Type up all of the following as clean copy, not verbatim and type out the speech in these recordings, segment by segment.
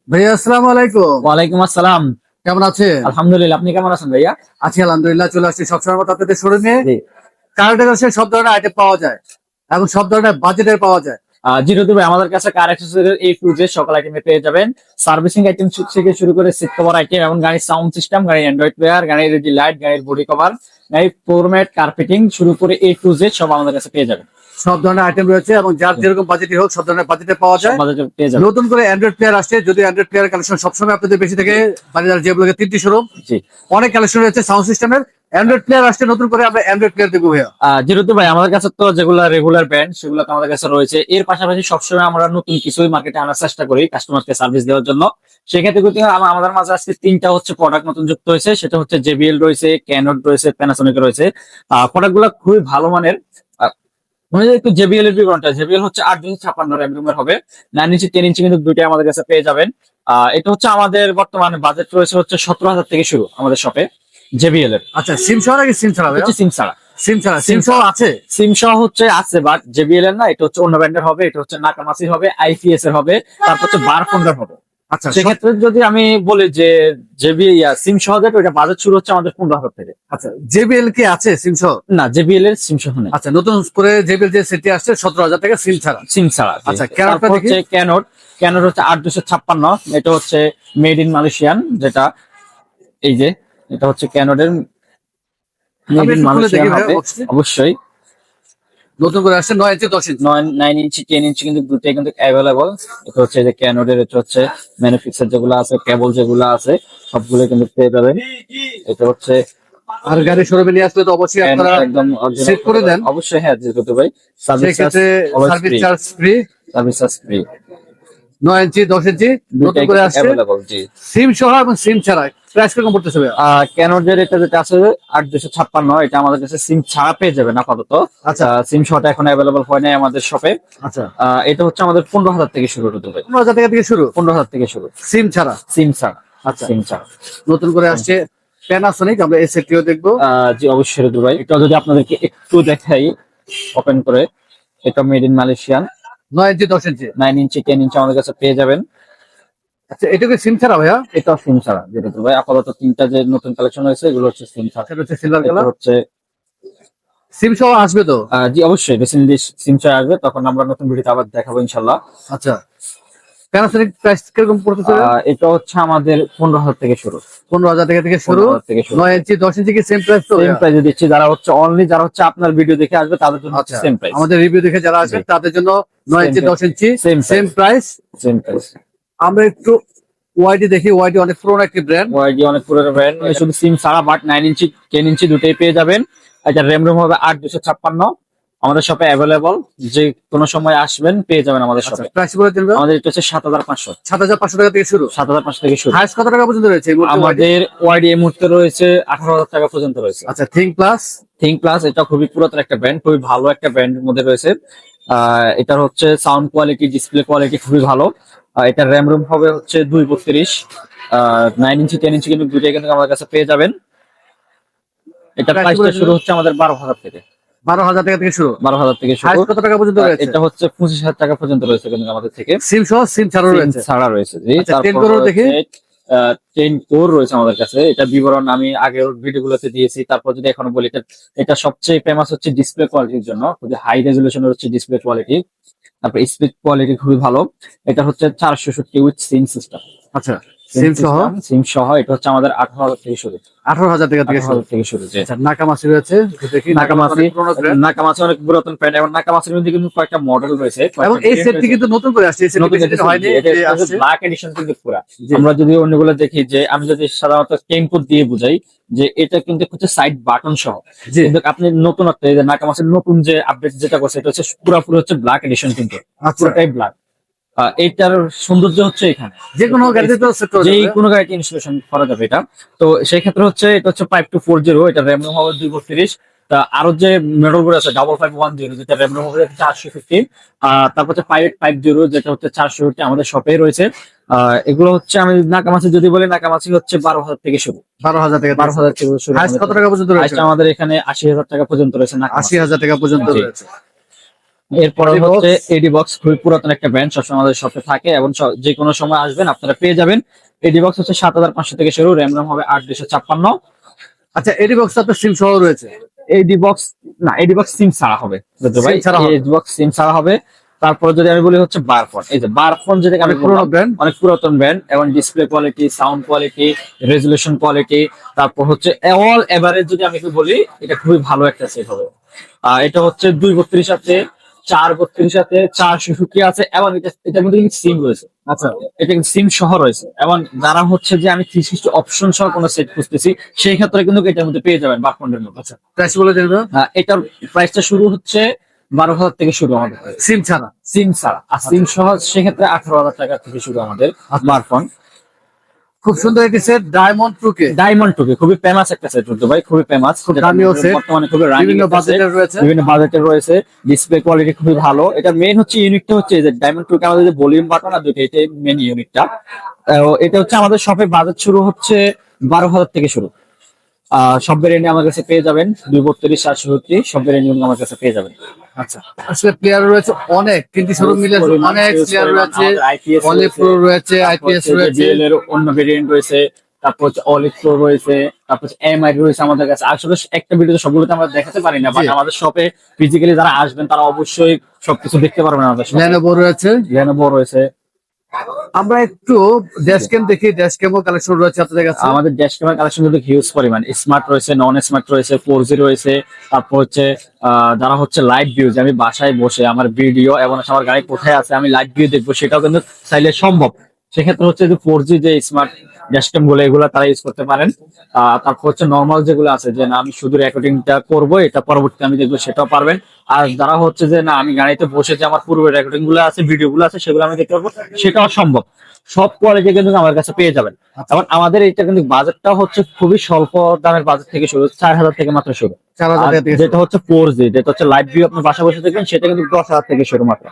ভাইয়া আসসালামু আলাইকুম। ওয়ালাইকুম আসসালাম। কেমন আছেন? আলহামদুলিল্লাহ, আপনি কেমন আছেন ভাইয়া? আছি আলহামদুলিল্লাহ। চলে আসছি সবসময় মতো আপনাদের শোরুমে। জি। কারেন্টের কাছে সব ধরনের আইটেম পাওয়া যায় এবং সব ধরনের বাজেটের পাওয়া যায়। জিরো ভাই, আমাদের কাছে কার অ্যাক্সেসরিজ এই টু জেড সকল আইটেমে পেয়ে যাবেন। সার্ভিসিং আইটেম থেকে শুরু করে সিট কভার আইটেম এবং গাড়ির সাউন্ড সিস্টেম, গাড়ির অ্যান্ড্রয়েড প্লেয়ার, গাড়ির এলইডি লাইট, গাড়ির বডি কভার, গাড়ির ফ্লোর ম্যাট, কার্পেটিং শুরু করে এই টু জেড সব আমাদের কাছে পেয়ে যাবেন। সব ধরনের আইটেম রয়েছে এবং যার যেরকম বাজেটই হোক সব ধরনের বাজেটে পাওয়া সব যায়। আমাদের কাছে পেয়ে যাবেন। নতুন করে অ্যান্ড্রয়েড প্লেয়ার আসছে, যদি অ্যান্ড্রয়েড প্লেয়ার কালেকশন সবসময় আপনাদের বেশি থাকে। বাজার যেগুলোকে 3টি শোরুম, জি। অনেক কালেকশন রয়েছে সাউন্ড সিস্টেমের। অ্যান্ড্রয়েড প্লেয়ার আসছে নতুন করে, আমরা অ্যান্ড্রয়েড প্লেয়ার দেবো ভাইয়া। জিরো ভাই, আমাদের কাছে তো যেগুলো রেগুলার ব্র্যান্ড সেগুলো তো আমাদের কাছে রয়েছে। এর পাশাপাশি সবসময় আমরা নতুন কিছুই মার্কেটে আনার চেষ্টা করি কাস্টমারকে সার্ভিস দেওয়ার জন্য। সেক্ষেত্রে কিন্তু আমাদের মাঝে আজকে তিনটা হচ্ছে প্রোডাক্ট নতুন যুক্ত হয়েছে। সেটা হচ্ছে জেবিএল রয়েছে, ক্যানন রয়েছে, প্যানাসোনিক রয়েছে। প্রোডাক্ট গুলো খুবই ভালো মানের। একটু জেবিএল এর বিবরণটা, জেবিএল হচ্ছে 8 256 র্যাম রুমের হবে। 9 ইঞ্চি 10 ইঞ্চি কিন্তু দুইটাই আমাদের কাছে পেয়ে যাবেন। এটা হচ্ছে আমাদের বর্তমানে বাজেট রয়েছে হচ্ছে 17,000 থেকে শুরু আমাদের শপে জেবিএল এর। আচ্ছা, সিম সহ নাকি সিম ছাড়া ভাইয়া? হচ্ছে সিম ছাড়া। সিম ছাড়া, সিম সহ আছে? সিম সহ হচ্ছে আছে, বাট জেবিএল এর না, এটা হচ্ছে অন্য ব্র্যান্ডের হবে। এটা হচ্ছে নাকামাসির হবে, আইপিএস এর হবে, তারপর হচ্ছে বারফোন্ডার হবে। আচ্ছা সেক্ষেত্রে যদি আমি বলি যে সিম সহ যেটা, ওইটা বাজেট শুরু হচ্ছে আমাদের 15,000 থেকে। আচ্ছা, জেবিএল কি আছে সিম সহ? না, জেবিএল এর সিম সহ নেই। আচ্ছা, নতুন করে জেবিএল যে সেটটি আসছে 17,000 টাকা সিম ছাড়া। সিম ছাড়া। আচ্ছা, ক্যাননটা তারপর দেখি। হচ্ছে ক্যানট। ক্যানট হচ্ছে 8 256। এটা হচ্ছে মেড ইন মালয়েশিয়ান, যেটা এই যে এটা হচ্ছে ক্যানটের মেড আমি ইন একটু খুলে দেখি মালয়েশিয়ান ভাইয়া হবে বক্সটি। অবশ্যই। নতুন করে আসছে 9 ইঞ্চি 10 ইঞ্চি। 9 ইঞ্চি 10 ইঞ্চি কিন্তু দুটোই কিন্তু অ্যাভেলেবল। এটা হচ্ছে যে ক্যানোডের, এটা হচ্ছে ম্যানুফ্যাকচার যেগুলো আছে, কেবল যেগুলো আছে সবগুলো কিন্তু পেয়ে যাবেন। এটা হচ্ছে আর গাড়ি শোরুমে নিয়ে আসলে তো অবশ্যই Canon আপনারা একদম সেট করে দেন। অবশ্যই, হ্যাঁ যেহেতু ভাই সার্ভিস সেক্ষেত্রে service free. Charge free. Service free. 9 ইঞ্চি 10 ইঞ্চি নতুন দুটাই করে কিন্তু আসছে অ্যাভেলেবল। জি। সিম সহ এবং সিম ছাড়া। প্রাইস কিরকম পড়তেছে ভাইয়া? ক্যানোডের এটা যেটা আছে 8 256, এটা আমাদের কাছে সিম ছাড়া পেয়ে যাবেন আপাতত। আচ্ছা। সিম শটা এখন অ্যাভেলেবল হয় নাই আমাদের শপে। আচ্ছা, এটা হচ্ছে আমাদের 15,000 থেকে শুরু হতে পারে। 15,000 টাকা থেকে শুরু 15,000 থেকে শুরু সিম ছাড়া। সিম ছাড়া। আচ্ছা, সিম ছাড়া। নতুন করে আসছে প্যানাসোনিক, আমরা এই সেটটিও দেখবো। জি অবশ্যই ঋতু ভাই, এটা যদি আপনাদেরকে একটু দেখাই ওপেন করে। এটা মেড ইন মালয়েশিয়ান, 9 ইঞ্চি 10 ইঞ্চি। 9 ইঞ্চি 10 ইঞ্চি আমাদের কাছে পেয়ে যাবেন। আচ্ছা, এটা কি সিম ছাড়া ভাইয়া? এটা সিম ছাড়া ঋতু ভাই। আপাতত তিনটা যে নতুন কালেকশন হয়েছে এগুলো হচ্ছে সিম ছাড়া। সেটা হচ্ছে সিলভার এটা কালার। হচ্ছে সিম সহ আসবে তো? জি অবশ্যই, রিসেন্টলি সিম ছাড়া আসবে, তখন আমরা নতুন ভিডিওতে আবার দেখাবো ইনশাল্লাহ। আচ্ছা, প্যানাসোনিক প্রাইস কিরকম পড়তেছে? এটা হচ্ছে আমাদের 15,000 থেকে শুরু। 15,000 টাকা থেকে শুরু। 15,000 থেকে শুরু। 9 ইঞ্চি 10 ইঞ্চি কি সেম প্রাইস তো সেম ভাইয়া? প্রাইসে দিচ্ছি। যারা হচ্ছে আপনার ভিডিও দেখে আসবে তাদের জন্য আচ্ছা, সেম প্রাইস। আমাদের রিভিউ দেখে যারা আসবেন তাদের জন্য 9 ইঞ্চি 10 ইঞ্চি Same same price. Price. Same price. আমরা একটু ওয়াইডি দেখি। ওয়াইডি অনেক পুরোনো একটি ব্র্যান্ড। ওয়াইডি অনেক পুরোনো ব্র্যান্ড, শুধু সিম ছাড়া, বাট 9 ইঞ্চি 10 ইঞ্চি দুটোই পেয়ে যাবেন। এটা র্যাম রুম হবে 8 256। আমাদের শপে অ্যাভেলেবল, যে কোনো সময় আসবেন পেয়ে যাবেন আমাদের আচ্ছা, শপে। প্রাইস বলে দিন। আমাদের এটা হচ্ছে 7,500। 7,500 টাকা থেকে শুরু। 7,500 থেকে শুরু। হাইস্ট কত টাকা পর্যন্ত রয়েছে এই মুহূর্তে ওয়াইডি? আমাদের ওয়াইডি এই মুহূর্তে রয়েছে 18,000 টাকা পর্যন্ত রয়েছে। আচ্ছা, থিঙ্ক প্লাস। থিঙ্ক প্লাস এটা খুবই পুরাতন একটা ব্র্যান্ড, খুবই ভালো একটা ব্র্যান্ডের মধ্যে রয়েছে। এটার হচ্ছে সাউন্ড কোয়ালিটি, ডিসপ্লে কোয়ালিটি খুবই ভালো। এটার র্যাম রুম হবে হচ্ছে 232। 9 ইঞ্চি 10 ইঞ্চি কিন্তু দুইটাই কিন্তু আমাদের কাছে পেয়ে যাবেন। এটা Price প্রাইসটা বলে শুরু দিন। হচ্ছে আমাদের 12,000 থেকে। 12,000 টাকা থেকে শুরু। 12,000 থেকে শুরু। হাইস্ট কত টাকা পর্যন্ত রয়েছে? এটা হচ্ছে 25,000 টাকা পর্যন্ত রয়েছে কিন্তু আমাদের থেকে। সিম সহ সিম ছাড়াও সিম রয়েছে। ছাড়া রয়েছে। জি। আচ্ছা, 10 তারপর করো দেখি। 10 কোর রয়েছে আমাদের কাছে। এটা বিবরণ আমি আগের ভিডিওগুলোতে দিয়েছি। তারপর যদি এখনো বলি, এটা সবচেয়ে ফেমাস হচ্ছে ডিসপ্লে কোয়ালিটির জন্য। খুবই হাই রেজলিউশনের হচ্ছে ডিসপ্লে কোয়ালিটি। তারপর স্পিড কোয়ালিটি খুবই ভালো। এটা হচ্ছে 460 উইথ সিম সিস্টেম। আচ্ছা, সিম সহ সিম সহ এটা হচ্ছে আমাদের 18,000 থেকে শুরু। 18,000 টাকা থেকে শুরু। 18,000 থেকে শুরু। জি। আচ্ছা, নাকামাসি রয়েছে, দেখি। নাকামাসি। অনেক পুরোনো brand। নাকামাসি অনেক পুরাতন ব্র্যান্ড, এবং নাকামাসির মধ্যে কিন্তু কয়েকটা মডেল রয়েছে। এবং এই সেটটি কিন্তু নতুন করে আসছে। এই সেটটি নতুন বেশি দিন হয়নি যে আসছে। ব্ল্যাক এডিশন কিন্তু পুরা। জি। আমরা যদি অন্যগুলো দেখি, যে আমি যদি সাধারণত টেম্পো দিয়ে বুঝাই, যে এটা কিন্তু হচ্ছে সাইড বাটন সহ। জি। কিন্তু আপনি নতুনত্ব, এই যে নাকামাসির নতুন যে আপডেট যেটা করছে, এটা হচ্ছে পুরোপুরি হচ্ছে ব্ল্যাক এডিশন কিন্তু। আচ্ছা, পুরোটাই ব্ল্যাক। এইটার সৌন্দর্য হচ্ছে এখানে যে কোনো গাড়িতে তো সেট করা যে যাবে। কোনো গাড়িতে ইনস্টলেশন করা যাবে এটা। তো সেই ক্ষেত্রে হচ্ছে এটা হচ্ছে 5240। এটা র্যাম রোম হবে 232। তা আরো যে মেডল গুলো আছে 5510, যেটা র্যাম রোম হবে 450। তারপর হচ্ছে 5850, যেটা হচ্ছে 450 আমাদের শপে রয়েছে। এগুলো হচ্ছে আমি নাকামাছি যদি বলি, নাকামাছি হচ্ছে 12,000 থেকে শুরু। 12,000 টাকা। 12,000 থেকে শুরু। হাইস্ট কত টাকা পর্যন্ত রয়েছে? Highest আমাদের এখানে 80,000 টাকা পর্যন্ত রয়েছে নাকামাছি। 80,000 টাকা পর্যন্ত জি। রয়েছে। এরপরে AD Box। হচ্ছে এডি বক্স, খুবই পুরাতন একটা ব্র্যান্ড, সবসময় আমাদের শপে থাকে এবং যে কোনো সময় আসবেন আপনারা পেয়ে যাবেন। এডি বক্স হচ্ছে 7500 থেকে শুরু, র্যাম রম হবে 8 256। আচ্ছা, এডি বক্স আপনার সিম সহ রয়েছে? এডি বক্স না, এডি বক্স সিম ছাড়া হবে বুঝতে ভাই, SIM ছাড়া হবে। এডি বক্স সিম ছাড়া হবে। তারপর যদি আমি বলি হচ্ছে বারফোন, এই যে বারফোন যেটাকে আমি অনেক পুরোনো বললাম, ব্র্যান্ড। অনেক পুরাতন ব্র্যান্ড এবং display quality, sound quality, resolution quality, তারপর হচ্ছে অল এভারেজ যদি আমি একটু বলি, এটা খুবই ভালো একটা সেট হবে। এটা হচ্ছে 232 আছে, 432 আছে, 466 আছে এবং এটার মধ্যে কিন্তু সিম রয়েছে। আচ্ছা, এটা কিন্তু সিম সহ রয়েছে এবং যারা হচ্ছে যে আমি 360 অপশন সহ কোনো সেট খুঁজতেছি সেই ক্ষেত্রে কিন্তু এটার মধ্যে পেয়ে যাবেন বারফোনের মধ্যে। আচ্ছা, প্রাইস বলে দেন তো? এটার প্রাইসটা শুরু হচ্ছে 12,000 থেকে শুরু আমাদের, সিম ছাড়া? সিম ছাড়া। আর সিম সহ সেক্ষেত্রে 18,000 টাকা থেকে শুরু আমাদের স্মার্টফোন। খুব সুন্দর একটি সেট, ডায়মন্ড 2K। ডায়মন্ড টুকে খুবই ফেমাস একটা সেট ভাই, খুবই ফেমাস, খুব দামিও set, বর্তমানে খুবই running বিভিন্ন একটা set, বাজেটের রয়েছে। বিভিন্ন বাজেটের রয়েছে, ডিসপ্লে কোয়ালিটি খুবই ভালো। এটা মেইন হচ্ছে ইউনিটটা হচ্ছে যে ডায়মন্ড টুকে আমাদের যে ভলিউম বাটন আর দুটো, এটাই মেইন ইউনিটটা। এটা হচ্ছে আমাদের শপে বাজেট শুরু হচ্ছে 12,000 থেকে শুরু। সব ভেরিয়েন্ট আমার কাছে পেয়ে যাবেন, 232 767 সব ভেরিয়েন্ট আমার কাছে পেয়ে যাবেন। আচ্ছা, আসলে প্লেয়ার রয়েছে অনেক, তিনটি শোরুম মিলে পরিমাণ, অনেক huge প্লেয়ার পরিমাণ। রয়েছে। আমাদের IPS অলি প্রো রয়েছে, তারপর আইপিএস হচ্ছে রয়েছে। JBL এর অন্য ভেরিয়েন্ট রয়েছে, তারপর হচ্ছে অলিভ প্রো রয়েছে, তারপর হচ্ছে এমআই রয়েছে আমাদের কাছে। আসলে একটা ভিডিওতে সবগুলোতে আমরা দেখাতে পারি না, বাট জি। আমাদের শপে ফিজিক্যালি যারা আসবেন তারা অবশ্যই সবকিছু দেখতে পারবেন আমাদের শপে। লেনোভো রয়েছে। লেনোভো রয়েছে। আমরা একটু ড্যাশক্যাম দেখি, ড্যাশক্যামও কালেকশন রয়েছে আপনাদের কাছে? আমাদের ড্যাশ ক্যামেরা কালেকশন কিন্তু হিউজ পরিমাণ, স্মার্ট রয়েছে, নন স্মার্ট রয়েছে, 4G রয়েছে। তারপর হচ্ছে যারা হচ্ছে লাইভ ভিউ, যে আমি বাসায় বসে আমার ভিডিও এবং হচ্ছে আমার গাড়ি কোথায় আছে আমি লাইভ ভিউ দেখবো, সেটাও কিন্তু চাইলে সম্ভব। সেক্ষেত্রে হচ্ছে যে 4G যে স্মার্ট ড্যাশক্যাম গুলো, এগুলো তারা ইউজ করতে পারেন। তারপর হচ্ছে নর্মাল যেগুলো আছে যে না আমি শুধু রেকর্ডিংটা করবো, এটা পরবর্তীতে আমি দেখবো, সেটাও পারবেন। আর যারা হচ্ছে যে না আমি গাড়িতে বসে যে আমার পূর্বের রেকর্ডিং গুলো আছে, ভিডিও গুলো আছে, সেগুলো আমি দেখতে পারবো, সেটাও সম্ভব। সব কোয়ালিটি কিন্তু আমার কাছে পেয়ে যাবেন। এবং আমাদের এটা কিন্তু বাজেটটা হচ্ছে খুবই স্বল্প দামের বাজেট থেকে শুরু, 4,000 থেকে মাত্র শুরু। 4,000 আর টাকা থেকে যেটা হচ্ছে 4G, যেটা হচ্ছে লাইভ ভিউ আপনার বাসা বসে দেখবেন, সেটা কিন্তু 10,000 থেকে শুরু মাত্র।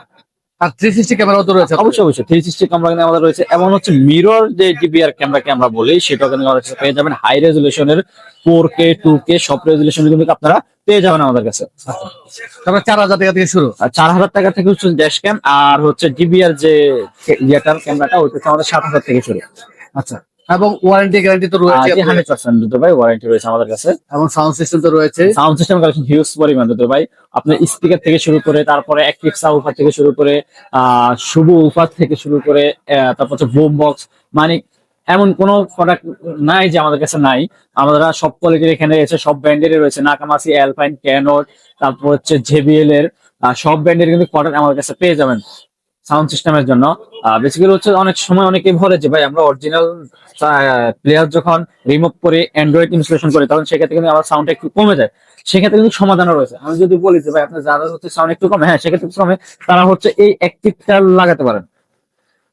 আর 360 ক্যামেরাও তো রয়েছে আপনাদের? অবশ্যই অবশ্যই 360 ক্যামেরা কিন্তু আমাদের রয়েছে, এবং হচ্ছে মিরর যে ডিবিআর ক্যামেরাকে আমরা বলি, সেটাও কিন্তু আমাদের কাছে পেয়ে যাবেন। হাই রেজুলেশনের 4K 2K সব রেজুলেশন কিন্তু আপনারা পেয়ে যাবেন আমাদের কাছে। তারপরে 4,000 টাকা থেকে শুরু। আর 4,000 টাকা থেকে হচ্ছে ড্যাশ ক্যাম, আর হচ্ছে ডিবিআর যে ইয়েটার ক্যামেরাটা, ওইটা হচ্ছে আমাদের 7,000 থেকে শুরু। আচ্ছা, এবং ওয়ারেন্টি গ্যারান্টি তো রয়েছে আপনাদের? 100% দুটো ভাই ওয়ারেন্টি রয়েছে আমাদের কাছে। এবং সাউন্ড সিস্টেম তো রয়েছে? সাউন্ড সিস্টেম কালেকশন হিউজ পরিমাণ দুটো ভাই, আপনার স্পিকার থেকে শুরু করে, তারপরে অ্যাক্টিভ সাবউফার থেকে শুরু করে, শুভ উফার থেকে শুরু করে, তারপর হচ্ছে বুম বক্স, মানে এমন কোন প্রোডাক্ট নাই যে আমাদের কাছে নাই। আমরা সব কোয়ালিটির এখানে রয়েছে, সব ব্র্যান্ডেরই রয়েছে, নাকামাসি, অ্যালপাইন, ক্যানট, তারপর হচ্ছে জেবিএল এর, সব ব্র্যান্ডের কিন্তু প্রোডাক্ট আমাদের কাছে পেয়ে যাবেন সাউন্ড সিস্টেমের জন্য। বেসিক্যালি হচ্ছে অনেক সময় অনেকেই বলে যে ভাই আমরা অরিজিনাল প্লেয়ার যখন রিমুভ করে অ্যান্ড্রয়েড ইনস্টলেশন করি, তখন সেক্ষেত্রে কিন্তু আমার সাউন্ড একটু কমে যায়। সেক্ষেত্রে কিন্তু সমাধানও রয়েছে। আমি যদি বলি যে ভাই আপনার যারা হচ্ছে সাউন্ড একটু কমে, হ্যাঁ সেক্ষেত্রে কমে, তারা হচ্ছে এই অ্যাক্টিভটা লাগাতে পারেন।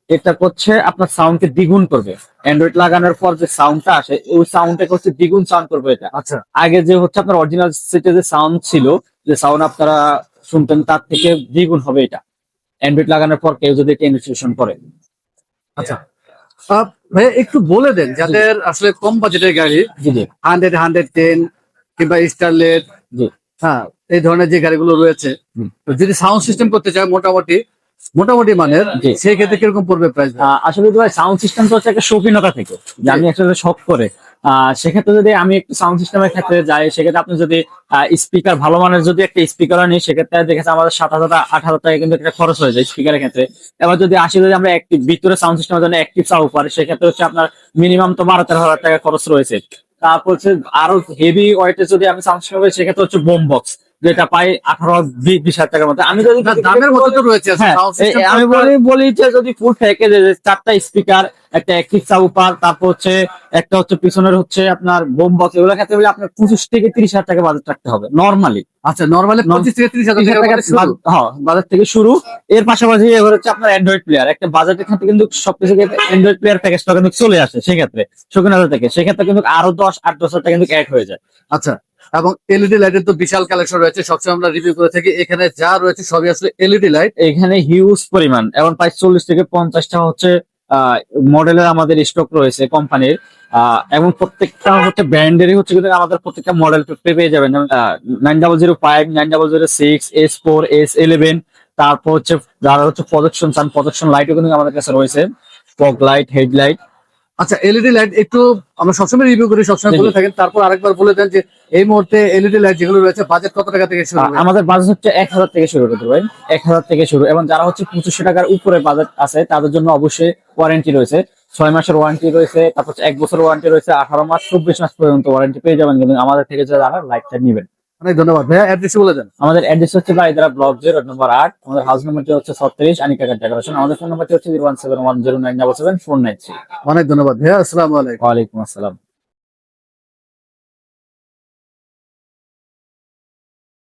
এটা হচ্ছে আপনার সাউন্ডকে দ্বিগুণ করবে। অ্যান্ড্রয়েড লাগানোর পর যে সাউন্ডটা আসে, ওই সাউন্ডটাকে হচ্ছে দ্বিগুণ সাউন্ড করবে এটা। আচ্ছা, আগে যে হচ্ছে আপনার অরিজিনাল সেটে যে সাউন্ড ছিল, যে সাউন্ড আপনারা শুনতেন, তার থেকে দ্বিগুণ হবে এটা অ্যান্ড্রয়েড লাগানোর পর কেউ যদি এটা ইনস্টলেশন করে। আচ্ছা। ভাই একটু বলে দেন যাদের আসলে কম বাজেটের গাড়ি, জি জি 100 110 কিংবা স্টারলেট, জি হ্যাঁ এই ধরনের যে গাড়িগুলো রয়েছে, হুম। তো যদি সাউন্ড সিস্টেম করতে চায় মোটামুটি মোটামুটি মানের, জি। সেই ক্ষেত্রে কিরকম পড়বে প্রাইস? আসলে তো ভাই সাউন্ড সিস্টেম তো হচ্ছে একটা শৌখিনতা থেকে, যে আমি আসলে শখ করে, সেক্ষেত্রে যদি আমি একটু সাউন্ড সিস্টেমের ক্ষেত্রে যাই, সেক্ষেত্রে আপনি যদি স্পিকার ভালো মানের যদি একটা স্পিকার নিই, সেক্ষেত্রে দেখেছে আমাদের 7,000 8,000 টাকা কিন্তু একটা খরচ হয়ে যায় স্পিকারের ক্ষেত্রে। এবার যদি আসি, যদি আমরা একটি ভিতরে সাউন্ড সিস্টেমের জন্য অ্যাক্টিভ সাবউফার, সেক্ষেত্রে হচ্ছে আপনার মিনিমাম তো 12-13,000 টাকা খরচ রয়েছে। তারপর হচ্ছে আরো হেভি ওয়েটের যদি আমি সাউন্ড সিস্টেম করি, সেক্ষেত্রে হচ্ছে বোম বক্স, যেটা পাই 18-20 হাজার টাকার মতো। আমি যদি না, দামের মধ্যে তো রয়েছে হ্যাঁ, সাউন্ড সিস্টেম। আমি বলি যে যদি ফুল প্যাকেজ, 4টা স্পিকার, একটা অ্যাক্টিভ সাবউফার, তারপর হচ্ছে একটা হচ্ছে পিছনের হচ্ছে আপনার বোম বক্স, এগুলো ক্ষেত্রে বলে আপনার 25-30 হাজার টাকা বাজেট রাখতে হবে নরমালি। আচ্ছা, নরমালি 25 থেকে 30 হাজার টাকা বাজেট শুরু। হ্যাঁ, বাজার থেকে শুরু। এর পাশাপাশি এবার হচ্ছে আপনার অ্যান্ড্রয়েড প্লেয়ার, একটা বাজারের ক্ষেত্রে কিন্তু সবকিছু অ্যান্ড্রয়েড প্লেয়ার প্যাকেজটা কিন্তু চলে আসে, সেক্ষেত্রে 15,000 থেকে, সেক্ষেত্রে কিন্তু আরো 8-10 হাজার টাকা কিন্তু অ্যাড হয়ে যায়। আচ্ছা, এবং এলইডি লাইটের তো বিশাল কালেকশন রয়েছে, সবসময় আমরা রিভিউ করে থাকি। এখানে যা রয়েছে সবই আসলে এলইডি লাইট। এখানে হিউজ পরিমাণ, এবং প্রায় 40-50টা হচ্ছে মডেলের আমাদের স্টক রয়েছে কোম্পানির, এবং প্রত্যেকটা হচ্ছে ব্র্যান্ডেরই হচ্ছে কিন্তু আমাদের প্রত্যেকটা মডেল পেয়ে যাবেন। 9005, 9006, S4, S11, তারপর হচ্ছে যারা হচ্ছে প্রজেকশন চান, প্রজেকশন লাইটও কিন্তু আমাদের কাছে রয়েছে, ফগ লাইট, হেডলাইট। আচ্ছা, এলইডি লাইট একটু আমরা সবসময় রিভিউ করি, সবসময় জি, বলে জি। থাকেন, তারপর আরেকবার বলে দেন যে এই মুহূর্তে এলইডি লাইট যেগুলো রয়েছে বাজেট কত টাকা থেকে শুরু হবে? আমাদের বাজেট হচ্ছে 1,000 থেকে শুরু করতে পারেন, 1,000 থেকে শুরু। এবং যারা হচ্ছে 2500 টাকার উপরে বাজেট আছে তাদের জন্য অবশ্যই ওয়ারেন্টি রয়েছে, 6 মাসের ওয়ারেন্টি রয়েছে, তারপর হচ্ছে 1 বছর ওয়ারেন্টি রয়েছে, 18 মাস 24 মাস পর্যন্ত ওয়ারেন্টি পেয়ে যাবেন কিন্তু আমাদের থেকে যারা লাইটটা নেবেন। অনেক ধন্যবাদ ভাইয়া, অ্যাড্রেস বলে দেন। আমাদের অ্যাড্রেস হচ্ছে বারিধারা ব্লক 0 নম্বর 8, আমাদের হাউস নাম্বারটি হচ্ছে 36, আনিকা ডেকোরেশন। আমাদের ফোন নাম্বারটি হচ্ছে 01710977493। অনেক ধন্যবাদ ভাইয়া, আসসালামু আলাইকুম। ওয়ালাইকুম আসসালাম।